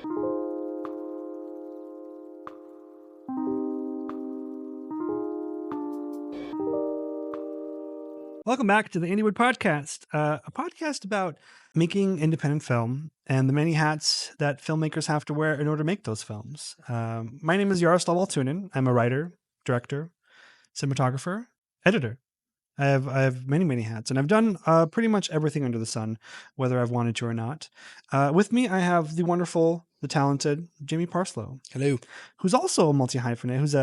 Welcome back to the Indiewood Podcast, a podcast about making independent film and the many hats that filmmakers have to wear in order to make those films. My name is Yaroslav. I'm a writer, director, cinematographer, editor. I have many hats, and I've done pretty much everything under the sun, whether I've wanted to or not. With me, I have the wonderful, the talented Jamie Parslow. Hello. Who's also a multi-hyphenate, who's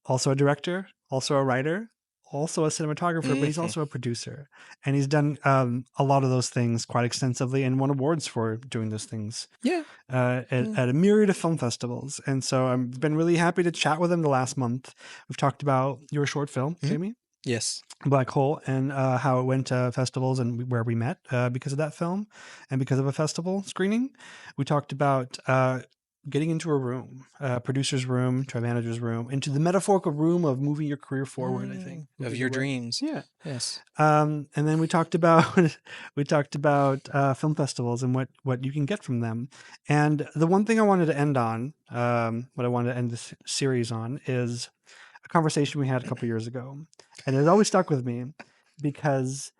also a director, also a writer, also a cinematographer, but he's also a producer. And he's done a lot of those things quite extensively and won awards for doing those things. Yeah. At a myriad of film festivals. And so I've been really happy to chat with him the last month. We've talked about your short film, Jamie. Yes. Black Hole, and how it went to festivals and where we met because of that film and because of a festival screening. We talked about getting into a room, producer's room to a manager's room, into the metaphorical room of moving your career forward, I think. Of your dreams. Yeah. Yes. And then we talked about film festivals and what you can get from them. And the one thing I wanted to end on, what I wanted to end this series on, is a conversation we had a couple years ago. And it always stuck with me because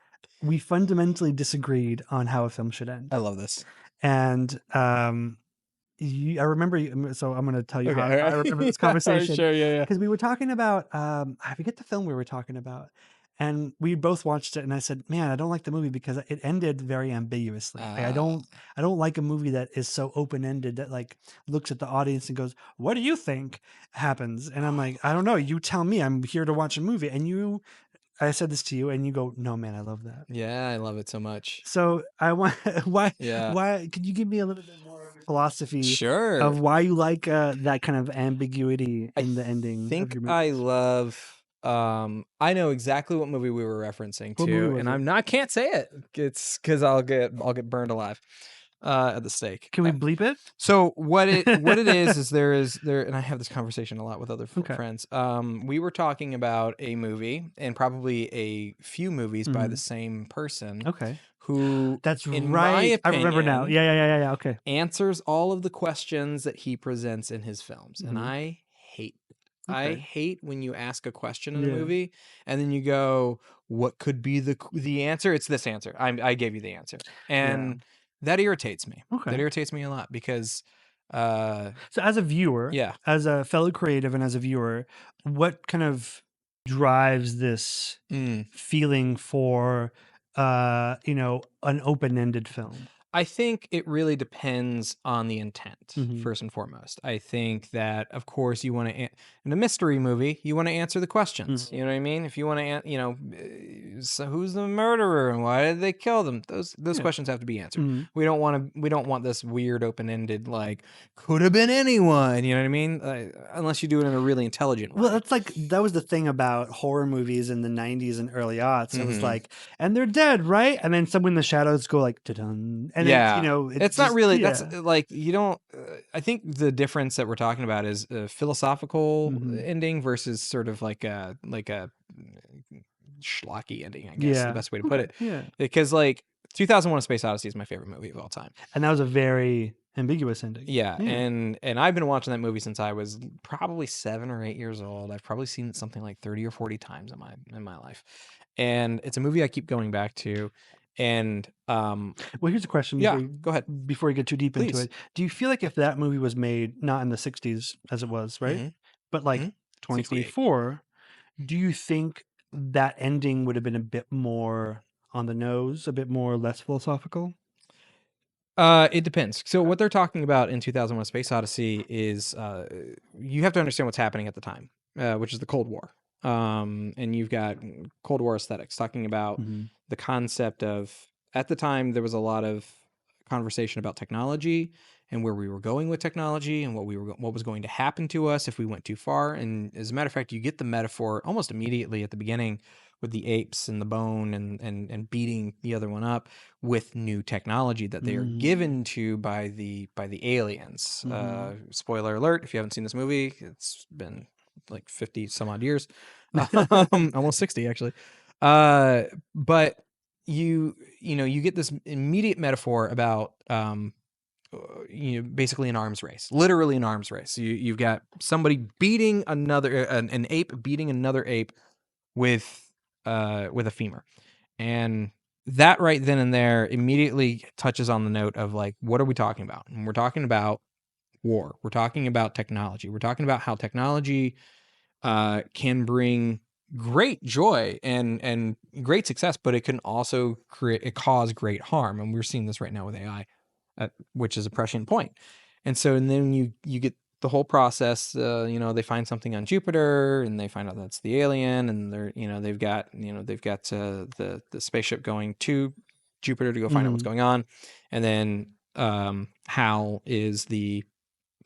we fundamentally disagreed on how a film should end. I love this. And I remember, so I'm going to tell you how I remember this conversation. Sure, yeah. Because we were talking about, I forget the film we were talking about. And we both watched it, and I said, "Man, I don't like the movie because it ended very ambiguously. Like, I don't like a movie that is so open ended that like looks at the audience and goes, 'What do you think happens?'" And I'm like, "I don't know. You tell me. I'm here to watch a movie." And I said this to you, and you go, "No, man, I love that." Yeah, I love it so much. So I want why Yeah. why could you give me a little bit more philosophy Sure. of why you like that kind of ambiguity in the ending? I think of your I movies? love. I know exactly what movie we were referencing What movie to, was and it? I can't say it. It's because I'll get burned alive at the stake. Can we bleep it? So what it is there, and I have this conversation a lot with other friends. We were talking about a movie and probably a few movies by the same person. Okay. Who, That's in right. my opinion, I remember now. Yeah. Okay. answers all of the questions that he presents in his films, and I hate it. I hate when you ask a question in a movie and then you go, "What could be the answer?" It's this answer. I gave you the answer, and that irritates me. Okay. That irritates me a lot because. So as a viewer, as a fellow creative and as a viewer, what kind of drives this feeling for an open-ended film? I think it really depends on the intent, first and foremost. I think that, of course, you want to, in a mystery movie, you want to answer the questions. You know what I mean? If you want to, so who's the murderer and why did they kill them? Those questions have to be answered. We don't want this weird open-ended, like, could have been anyone. You know what I mean? Unless you do it in a really intelligent way. Well, that was the thing about horror movies in the 90s and early aughts. It was like, and they're dead, right? And then someone in the shadows go like, ta-dun. And it's not really, that's like, you don't, I think the difference that we're talking about is a philosophical ending versus sort of like a schlocky ending, I guess, the best way to put it. Yeah. Because like 2001: A Space Odyssey is my favorite movie of all time. And that was a very ambiguous ending. Yeah. And I've been watching that movie since I was probably 7 or 8 years old. I've probably seen it something like 30 or 40 times in my life. And it's a movie I keep going back to. And well, here's a question. Go ahead. Before you get too deep into it, do you feel like if that movie was made not in the 60s as it was, right? But like 2024, do you think that ending would have been a bit more on the nose, a bit more less philosophical? It depends. So what they're talking about in 2001: A Space Odyssey is you have to understand what's happening at the time, which is the Cold War. And you've got Cold War aesthetics talking about the concept of, at the time, there was a lot of conversation about technology and where we were going with technology and what was going to happen to us if we went too far. And as a matter of fact, you get the metaphor almost immediately at the beginning with the apes and the bone and beating the other one up with new technology that they are given to by the aliens. Spoiler alert, if you haven't seen this movie, it's been like 50 some odd years, almost 60 actually. But you get this immediate metaphor about basically an arms race, literally an arms race. You've got somebody beating an ape beating another ape with a femur, and that right then and there immediately touches on the note of like, what are we talking about? And we're talking about war. We're talking about technology. We're talking about how technology can bring great joy and great success, but it can also cause great harm. And we're seeing this right now with AI, which is a prescient point. And then you get the whole process. They find something on Jupiter, and they find out that's the alien, and they've got the spaceship going to Jupiter to go find out what's going on, and then Hal is the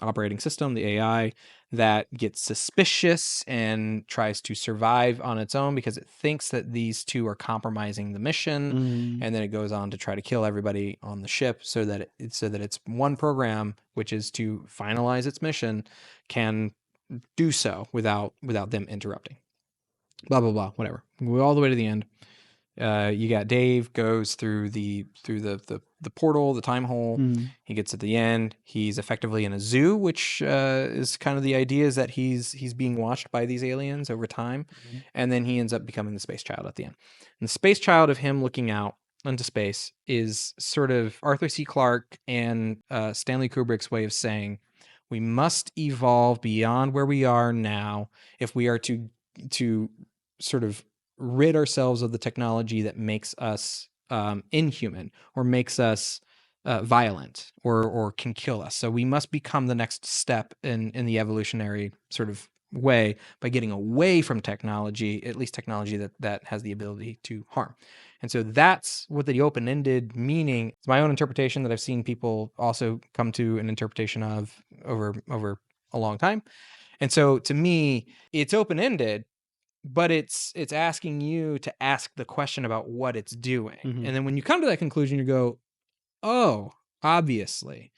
operating system, the AI, that gets suspicious and tries to survive on its own because it thinks that these two are compromising the mission, and then it goes on to try to kill everybody on the ship so that its one program, which is to finalize its mission, can do so without them interrupting. Blah blah blah. Whatever. We go all the way to the end. You got Dave goes through the portal, the time hole. He gets at the end. He's effectively in a zoo, which is kind of the idea, is that he's being watched by these aliens over time, and then he ends up becoming the space child at the end. And the space child of him looking out into space is sort of Arthur C. Clarke and Stanley Kubrick's way of saying, we must evolve beyond where we are now if we are to sort of rid ourselves of the technology that makes us inhuman or makes us violent or can kill us. So we must become the next step in the evolutionary sort of way by getting away from technology, at least technology that has the ability to harm. And so that's what the open-ended meaning. It's my own interpretation that I've seen people also come to an interpretation of over a long time. And so to me, it's open-ended, but it's asking you to ask the question about what it's doing. And then when you come to that conclusion, you go, oh, obviously.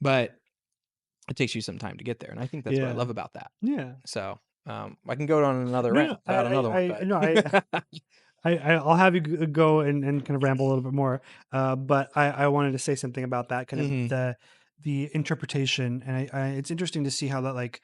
But it takes you some time to get there. And I think that's what I love about that. Yeah. So I can go on another rant about another one. I'll have you go and kind of ramble a little bit more. But I wanted to say something about that kind of the interpretation. And it's interesting to see how that, like,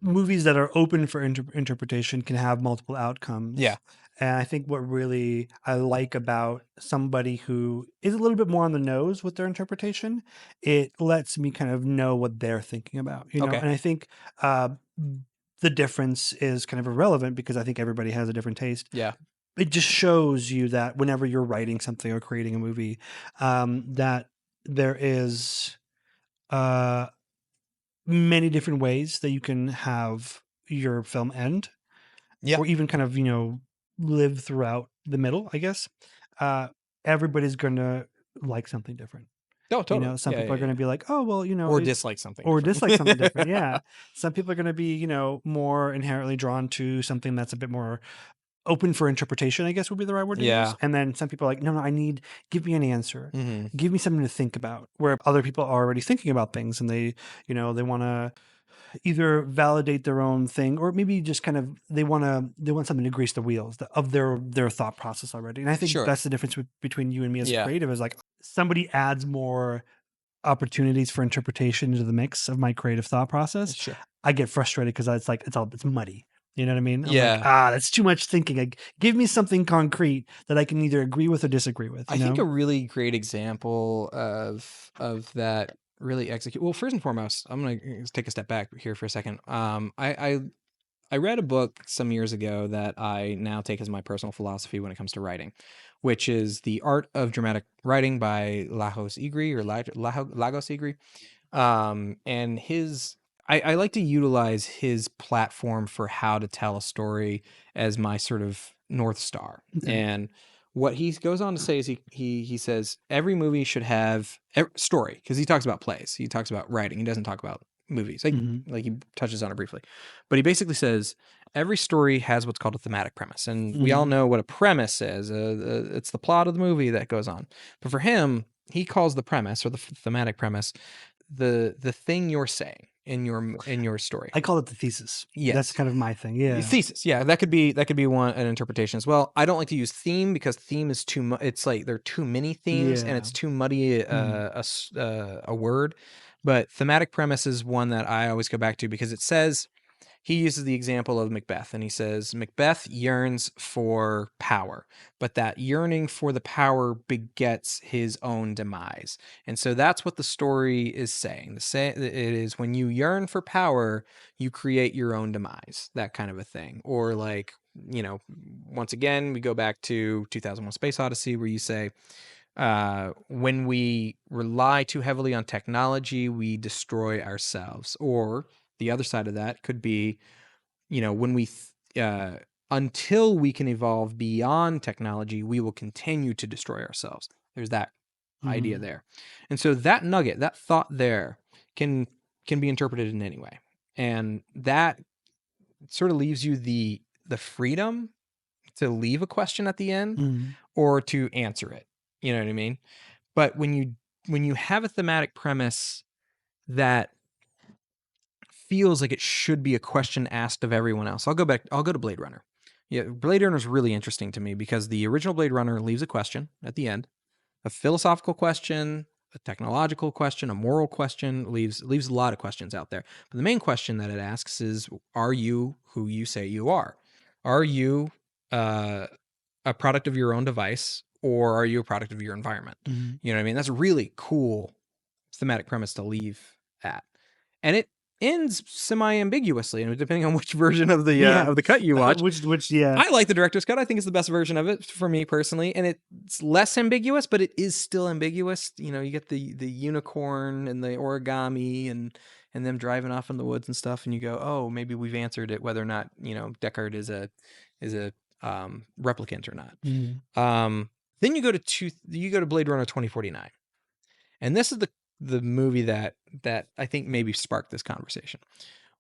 movies that are open for interpretation can have multiple outcomes. Yeah. And I think what really I like about somebody who is a little bit more on the nose with their interpretation, it lets me kind of know what they're thinking about, you know? Okay. And I think the difference is kind of irrelevant because I think everybody has a different taste. Yeah. It just shows you that whenever you're writing something or creating a movie, that there is many different ways that you can have your film end, or even kind of, live throughout the middle, I guess. Everybody's going to like something different. Oh, totally. Some people are going to be like, oh, well, or dislike something. Or dislike something different. Yeah. Some people are going to be, more inherently drawn to something that's a bit more open for interpretation, I guess would be the right word to use. And then some people are like, no, give me an answer. Give me something to think about. Where other people are already thinking about things and they want to either validate their own thing, or maybe just kind of they want something to grease the wheels of their thought process already. And I think that's the difference between you and me as a creative, is like somebody adds more opportunities for interpretation into the mix of my creative thought process. I get frustrated because it's muddy. You know what I mean? I'm like, that's too much thinking. Like, give me something concrete that I can either agree with or disagree with. I think a really great example of that really execute. Well, first and foremost, I'm going to take a step back here for a second. I read a book some years ago that I now take as my personal philosophy when it comes to writing, which is The Art of Dramatic Writing by Lagos Igri. And I like to utilize his platform for how to tell a story as my sort of North Star. And what he goes on to say is he says every movie should have story, because he talks about plays. He talks about writing. He doesn't talk about movies. Like he touches on it briefly. But he basically says every story has what's called a thematic premise. And we all know what a premise is. It's the plot of the movie that goes on. But for him, he calls the premise, or the thematic premise, the thing you're saying. in your story. I call it the thesis. Yes. That's kind of my thing. Yeah. Thesis. Yeah, that could be an interpretation as well. I don't like to use theme because theme is too much. It's like there are too many themes and it's too muddy a word. But thematic premise is one that I always go back to because it says, he uses the example of Macbeth, and he says, Macbeth yearns for power, but that yearning for the power begets his own demise. And so that's what the story is saying. It is when you yearn for power, you create your own demise, that kind of a thing. Or like, once again, we go back to 2001 Space Odyssey, where you say, when we rely too heavily on technology, we destroy ourselves. Or the other side of that could be, when we until we can evolve beyond technology, we will continue to destroy ourselves. There's that idea there. And so that nugget, that thought there can be interpreted in any way. And that sort of leaves you the freedom to leave a question at the end or to answer it. You know what I mean? But when you have a thematic premise that feels like it should be a question asked of everyone else. I'll go to Blade Runner. Yeah, Blade Runner is really interesting to me because the original Blade Runner leaves a question at the end, a philosophical question, a technological question, a moral question, leaves a lot of questions out there. But the main question that it asks is, are you who you say you are? Are you a product of your own device, or are you a product of your environment? You know what I mean? That's a really cool thematic premise to leave at. And it ends semi-ambiguously, and depending on which version of the cut you watch. I like the director's cut. I think it's the best version of it for me personally, and it's less ambiguous, but it is still ambiguous. You get the unicorn and the origami and them driving off in the woods and stuff, and you go, oh, maybe we've answered it whether or not Deckard is a replicant or not. Then you go to Blade Runner 2049, and this is the movie that I think maybe sparked this conversation,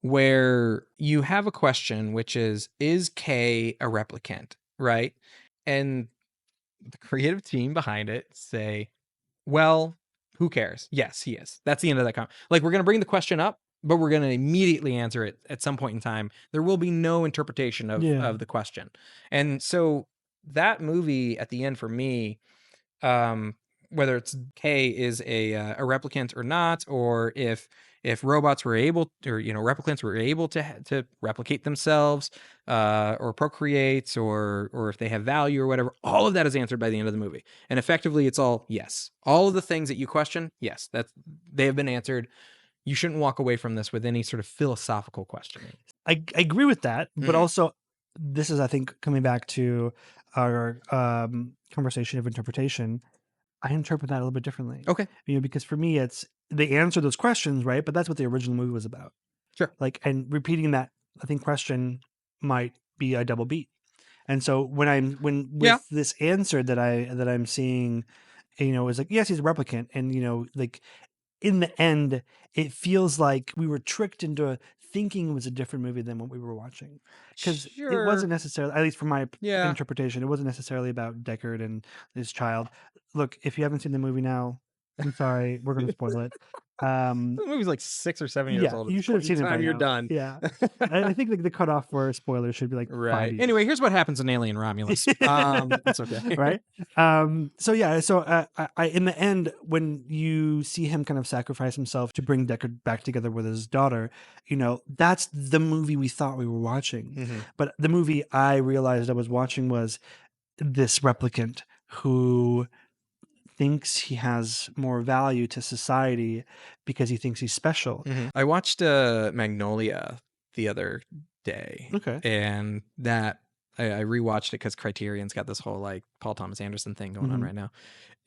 where you have a question, which is K a replicant, right? And the creative team behind it say, well, who cares? Yes, he is. That's the end of that comment. Like, we're going to bring the question up, but we're going to immediately answer it at some point in time. There will be no interpretation of the question. And so that movie at the end for me, whether it's K is a replicant or not, or if robots were able, or replicants were able to replicate themselves, or procreate, or if they have value or whatever, all of that is answered by the end of the movie. And effectively, it's all yes. All of the things that you question, yes, they have been answered. You shouldn't walk away from this with any sort of philosophical questioning. I agree with that, but also this is, I think, coming back to our conversation of interpretation. I interpret that a little bit differently. Okay. Because for me, it's they answer those questions, right? But that's what the original movie was about. Sure. And repeating that, I think, question might be a double beat. And so with this answer that I'm seeing, is like, yes, he's a replicant, and like in the end, it feels like we were tricked into thinking it was a different movie than what we were watching, because it wasn't necessarily, at least from my interpretation, it wasn't necessarily about Deckard and his child. Look, if you haven't seen the movie now, I'm sorry, we're going to spoil it. The movie's like 6 or 7 years old. You should have seen it by You're now. done. Yeah. I think the cutoff for spoilers should be like 5 years. Anyway, here's what happens in Alien Romulus. That's okay. Right? So in the end, when you see him kind of sacrifice himself to bring Deckard back together with his daughter, that's the movie we thought we were watching. But the movie I realized I was watching was this replicant who thinks he has more value to society because he thinks he's special. I watched Magnolia the other day. Okay. And that I rewatched it because Criterion's got this whole like Paul Thomas Anderson thing going on right now.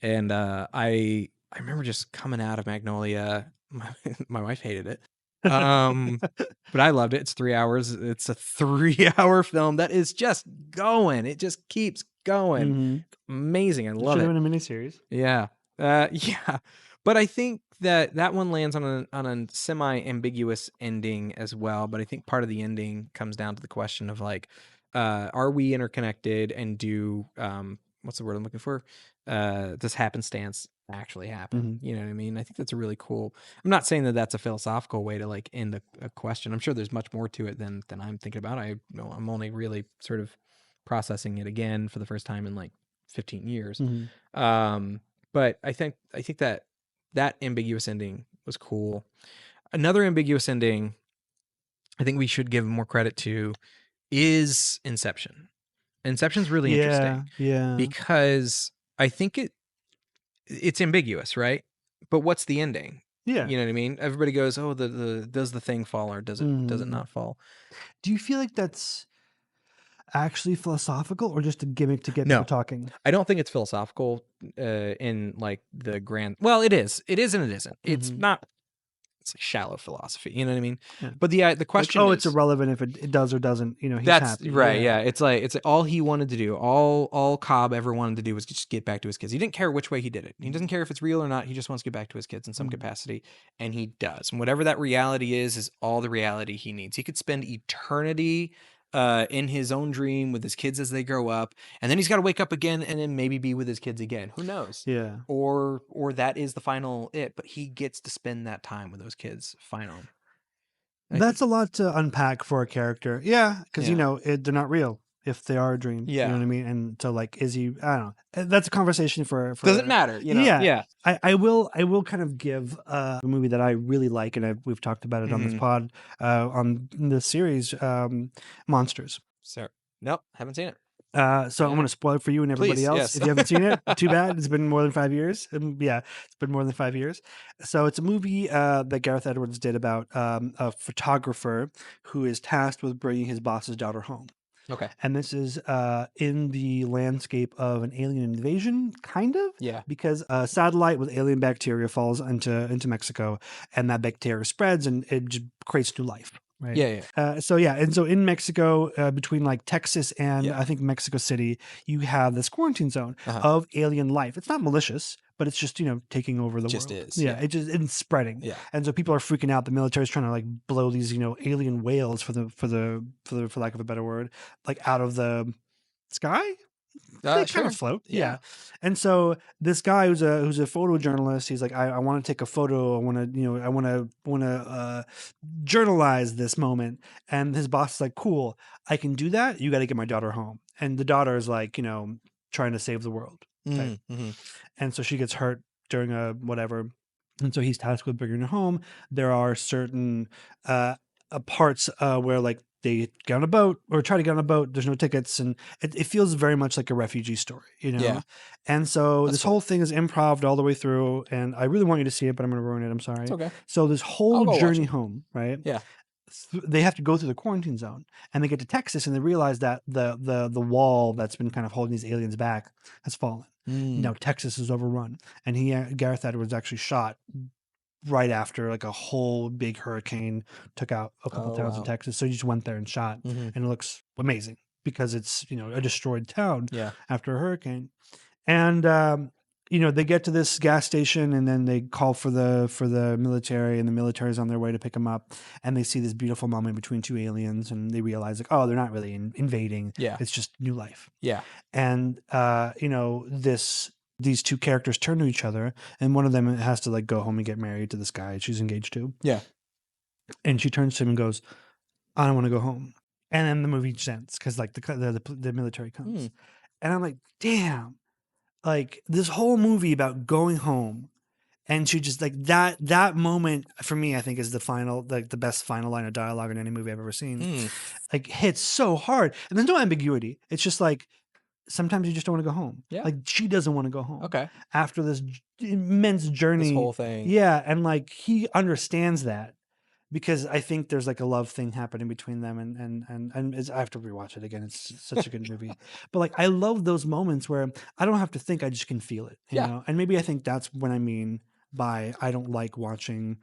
And I remember just coming out of Magnolia. My wife hated it. But I loved it. It's 3 hours. It's a 3-hour film that is just going. It just keeps going. Amazing. I love it. Should have been a miniseries. Yeah. Yeah. But I think that one lands on a semi-ambiguous ending as well. But I think part of the ending comes down to the question of like, are we interconnected, and do what's the word I'm looking for? Does happenstance actually happen. You know what I mean? I think that's a really cool. I'm not saying that that's a philosophical way to like end a question. I'm sure there's much more to it than I'm thinking about. I'm only really sort of processing it again for the first time in like 15 years. But I think that ambiguous ending was cool. Another ambiguous ending I think we should give more credit to is Inception. Inception's really interesting. Yeah. Because I think it's ambiguous, right? But what's the ending? Yeah. You know what I mean? Everybody goes, "Oh, the does the thing fall or does it not fall?" Do you feel like that's actually philosophical or just a gimmick to get people talking? I don't think it's philosophical in like the grand. Well, it is. It is and it isn't. It's not. It's like shallow philosophy. You know what I mean? Yeah. But the question like, is, it's irrelevant if it does or doesn't. You know, he's that's happy. right. Yeah. It's like all he wanted to do, all Cobb ever wanted to do was just get back to his kids. He didn't care which way he did it. He doesn't care if it's real or not. He just wants to get back to his kids in some capacity, and he does. And whatever that reality is all the reality he needs. He could spend eternity in his own dream with his kids as they grow up, and then he's got to wake up again and then maybe be with his kids again. Who knows? Yeah. Or that is the final but he gets to spend that time with those kids final. That's a lot to unpack for a character. Yeah, because you know they're not real if they are a dream. Yeah. You know what I mean? And so like, is he? I don't know. That's a conversation for doesn't matter. You know? Yeah. I will kind of give a movie that I really like, and we've talked about it on this pod on the series Monsters. So nope, haven't seen it. So I'm going to spoil it for you and everybody else. Yes. If you haven't seen it, too bad. It's been more than 5 years. Yeah, it's been more than 5 years. So it's a movie that Gareth Edwards did about a photographer who is tasked with bringing his boss's daughter home. Okay. And this is in the landscape of an alien invasion, kind of. Yeah. Because a satellite with alien bacteria falls into Mexico, and that bacteria spreads, and it just creates new life. Right. Yeah. So in Mexico, between like Texas and I think Mexico City, you have this quarantine zone of alien life. It's not malicious, but it's just taking over the world. Is. Yeah, it's spreading. Yeah. And so people are freaking out. The military's trying to like blow these alien whales for lack of a better word, like out of the sky. They kind of float. Yeah. And so this guy who's a photojournalist, he's like, I want to take a photo. I want to journalize this moment. And his boss is like, cool, I can do that. You got to get my daughter home. And the daughter is like, trying to save the world. Right? And so she gets hurt during a whatever. And so he's tasked with bringing her home. There are certain parts where like they get on a boat or try to get on a boat. There's no tickets. And it feels very much like a refugee story, Yeah. And so this whole thing is improv all the way through. And I really want you to see it, but I'm going to ruin it. I'm sorry. It's okay. So this whole journey home, right? Yeah. They have to go through the quarantine zone, and they get to Texas, and they realize that the wall that's been kind of holding these aliens back has fallen. Now Texas is overrun, and Gareth Edwards actually shot right after like a whole big hurricane took out a couple towns in Texas. So he just went there and shot, and it looks amazing because it's a destroyed town after a hurricane. And they get to this gas station, and then they call for the military, and the military is on their way to pick them up, and they see this beautiful moment between two aliens, and they realize like, oh, they're not really invading. Yeah. It's just new life. Yeah. And these two characters turn to each other, and one of them has to like go home and get married to this guy she's engaged to. Yeah. And she turns to him and goes, I don't want to go home. And then the movie ends because like the military comes. And I'm like, damn, like this whole movie about going home. And she just like that moment for me, I think is the best final line of dialogue in any movie I've ever seen. Like hits so hard. And there's no ambiguity. It's just like, sometimes you just don't want to go home. Yeah. Like she doesn't want to go home. Okay. After this immense journey. This whole thing. Yeah. And like he understands that because I think there's like a love thing happening between them. And I have to rewatch it again. It's such a good movie. But like, I love those moments where I don't have to think, I just can feel it. You know? And maybe I think that's what I mean by I like watching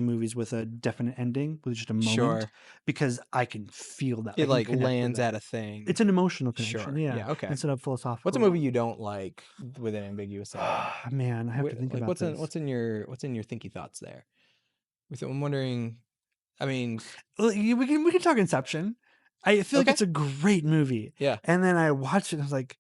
movies with a definite ending, with just a moment, because I can feel that. It like lands at a thing. It's an emotional connection. Sure. Yeah. Okay. Instead of philosophical. What's a movie you don't like with an ambiguous ending? Man, I have to think about this. What's in your thinky thoughts there? I'm wondering. I mean, we can talk Inception. I feel like it's a great movie. Yeah. And then I watched it and I was like,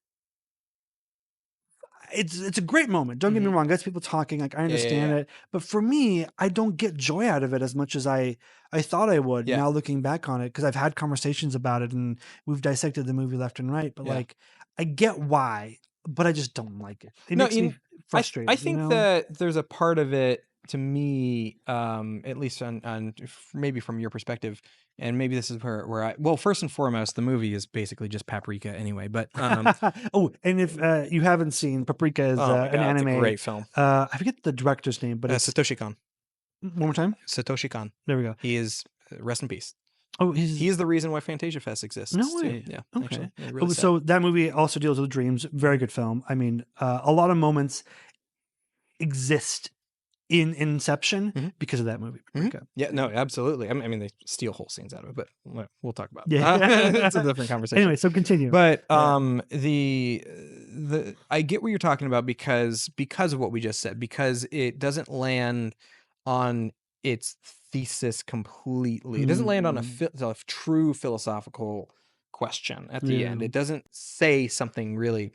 it's a great moment. Don't get me wrong. Gets people talking. Like I understand it, but for me, I don't get joy out of it as much as I thought I would. Yeah. Now looking back on it, because I've had conversations about it and we've dissected the movie left and right. But like, I get why, but I just don't like it. It makes me frustrated. I think that there's a part of it, to me, at least on maybe from your perspective, and maybe this is where I, well, first and foremost, the movie is basically just paprika anyway, but oh, and if you haven't seen, Paprika is an anime. it's a great film. I forget the director's name, but it's Satoshi Kon. one more time. Satoshi Kon. There we go. He is rest in peace. Oh, he is the reason why Fantasia Fest exists. No way. Too. Yeah. Okay. Actually, really so that movie also deals with dreams. Very good film. I mean, a lot of moments exist in Inception because of that movie. Yeah, no, absolutely. I mean, they steal whole scenes out of it, but we'll talk about it. Yeah. It's a different conversation. Anyway, so continue. But the I get what you're talking about because of what we just said, because it doesn't land on its thesis completely. It doesn't land on a true philosophical question at the end. It doesn't say something really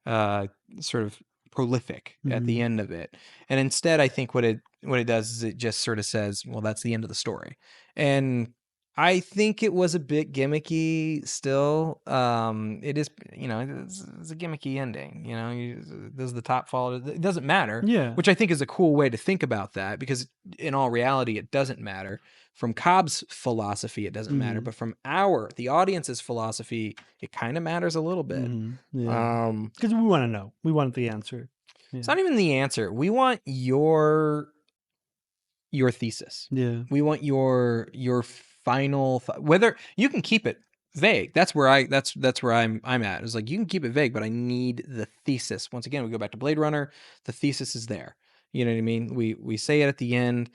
sort of prolific at the end of it, and instead I think what it does is it just sort of says, well, that's the end of the story. And I think it was a bit gimmicky still. It is, it's a gimmicky ending, does the top fall? It doesn't matter, which I think is a cool way to think about that, because in all reality it doesn't matter. From Cobb's philosophy it doesn't matter, but from the audience's philosophy, it kind of matters a little bit. Because we want to know, we want the answer. It's not even the answer. We want your thesis. We want your final whether you can keep it vague. That's where I'm at. It's like, you can keep it vague, but I need the thesis. Once again, we go back to Blade Runner. The thesis is there. You know what I mean? We say it at the end.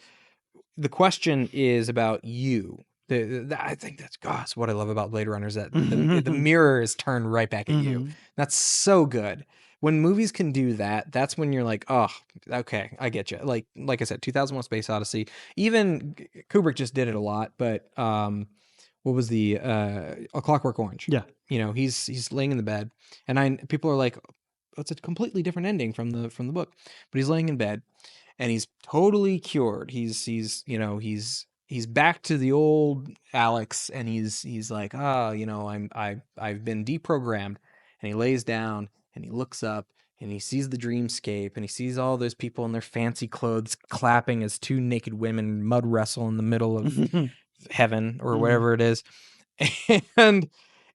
The question is about you. I think that's what I love about Blade Runner, is that the mirror is turned right back at you. That's so good. When movies can do that, that's when you're like, oh, okay, I get you. Like I said, 2001: Space Odyssey. Even Kubrick just did it a lot, but what was the A Clockwork Orange? Yeah, he's laying in the bed, and people are like, oh, it's a completely different ending from the book, but he's laying in bed, and he's totally cured. He's back to the old Alex, and he's like, I've been deprogrammed, and he lays down and he looks up and he sees the dreamscape, and he sees all those people in their fancy clothes clapping as two naked women mud wrestle in the middle of heaven or whatever it is,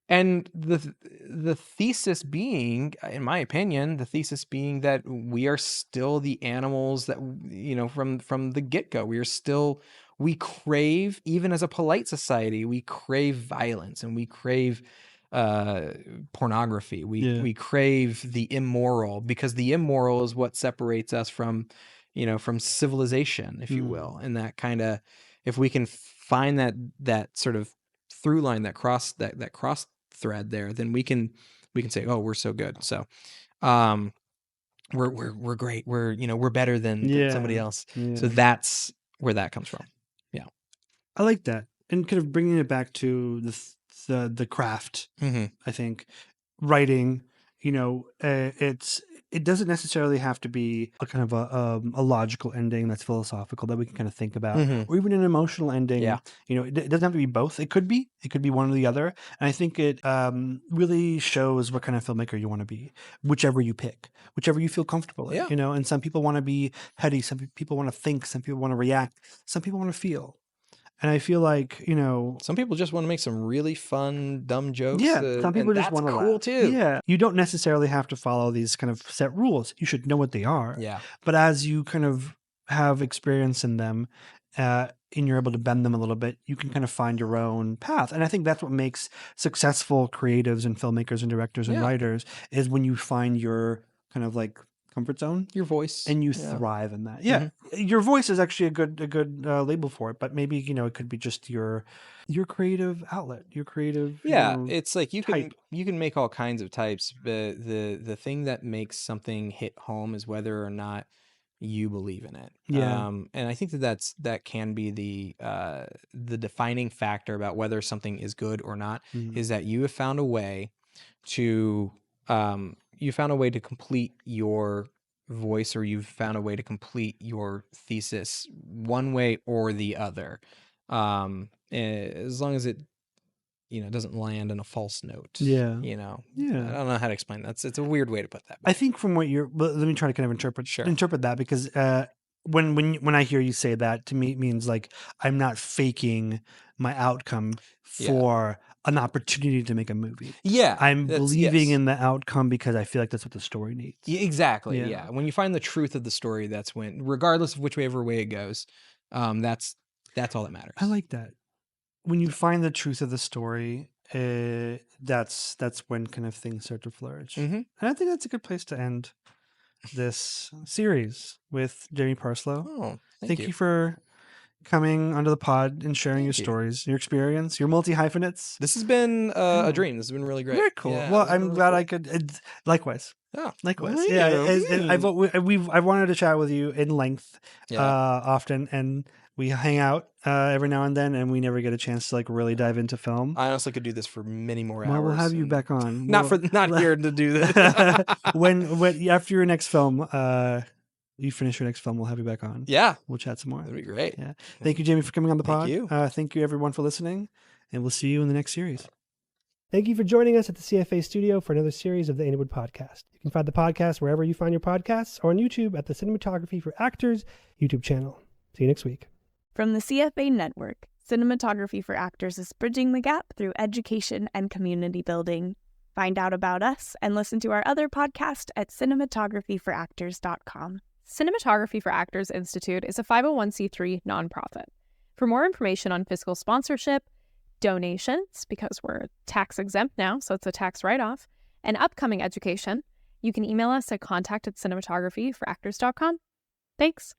and the thesis being, in my opinion, that we are still the animals that, from the get-go. We crave, even as a polite society, we crave violence, and we crave pornography. We crave the immoral, because the immoral is what separates us from civilization, if you will. And that kind of, if we can find that sort of through line, that cross thread there, then we can say, oh, we're so good. So we're great. We're better than somebody else. So that's where that comes from. Yeah, I like that. And kind of bringing it back to the craft, I think writing, it doesn't necessarily have to be a kind of a logical ending that's philosophical that we can kind of think about, or even an emotional ending. It doesn't have to be both. It could be one or the other. And I think it really shows what kind of filmmaker you want to be, whichever you pick, whichever you feel comfortable in. And some people want to be heady, some people want to think, some people want to react, some people want to feel. And I feel like, some people just want to make some really fun, dumb jokes. Yeah, some people just want to cool laugh. too. Yeah, you don't necessarily have to follow these kind of set rules. You should know what they are. Yeah. But as you kind of have experience in them, and you're able to bend them a little bit, you can kind of find your own path. And I think that's what makes successful creatives and filmmakers and directors and writers, is when you find your kind of like comfort zone, your voice, and you thrive in that. Your voice is actually a good label for it, but maybe it could be just your creative outlet, your creative it's like you type. can make all kinds of types, but the thing that makes something hit home is whether or not you believe in it. And I think that can be the defining factor about whether something is good or not, is that you have found a way to you found a way to complete your voice, or you've found a way to complete your thesis one way or the other. As long as it, doesn't land in a false note. Yeah. I Yeah. don't know how to explain that. It's a weird way to put that. I think from what let me try to kind of interpret that, because when I hear you say that, to me it means like I'm not faking my outcome for an opportunity to make a movie. Yeah. I'm believing in the outcome because I feel like that's what the story needs. Exactly. Yeah. When you find the truth of the story, that's when, regardless of whichever way it goes, that's all that matters. I like that. When you find the truth of the story, that's when kind of things start to flourish. And I think that's a good place to end this series with Jamie Parslow. Oh, thank you for coming onto the pod and sharing your stories, your experience, your multi-hyphenates. This has been a dream. This has been really great. Very cool. Yeah, well, I'm glad I could. Likewise. Oh, likewise. well, I've wanted to chat with you in length often, and we hang out every now and then, and we never get a chance to like really dive into film. I honestly could do this for many more hours. Well, we'll have you back on. Not here to do this. when after your next film, you finish your next film, we'll have you back on. Yeah, we'll chat some more. That'd be great. Yeah, thank you, Jamie, for coming on the pod. Thank you. Thank you, everyone, for listening, and we'll see you in the next series. Thank you for joining us at the CFA studio for another series of the Indiewood Podcast. You can find the podcast wherever you find your podcasts, or on YouTube at the Cinematography for Actors YouTube channel. See you next week. From the CFA network, Cinematography for Actors is bridging the gap through education and community building. Find out about us and listen to our other podcast at cinematographyforactors.com. Cinematography for Actors Institute is a 501c3 nonprofit. For more information on fiscal sponsorship, donations, because we're tax exempt now, so it's a tax write-off, and upcoming education, you can email us at contact@cinematographyforactors.com. Thanks.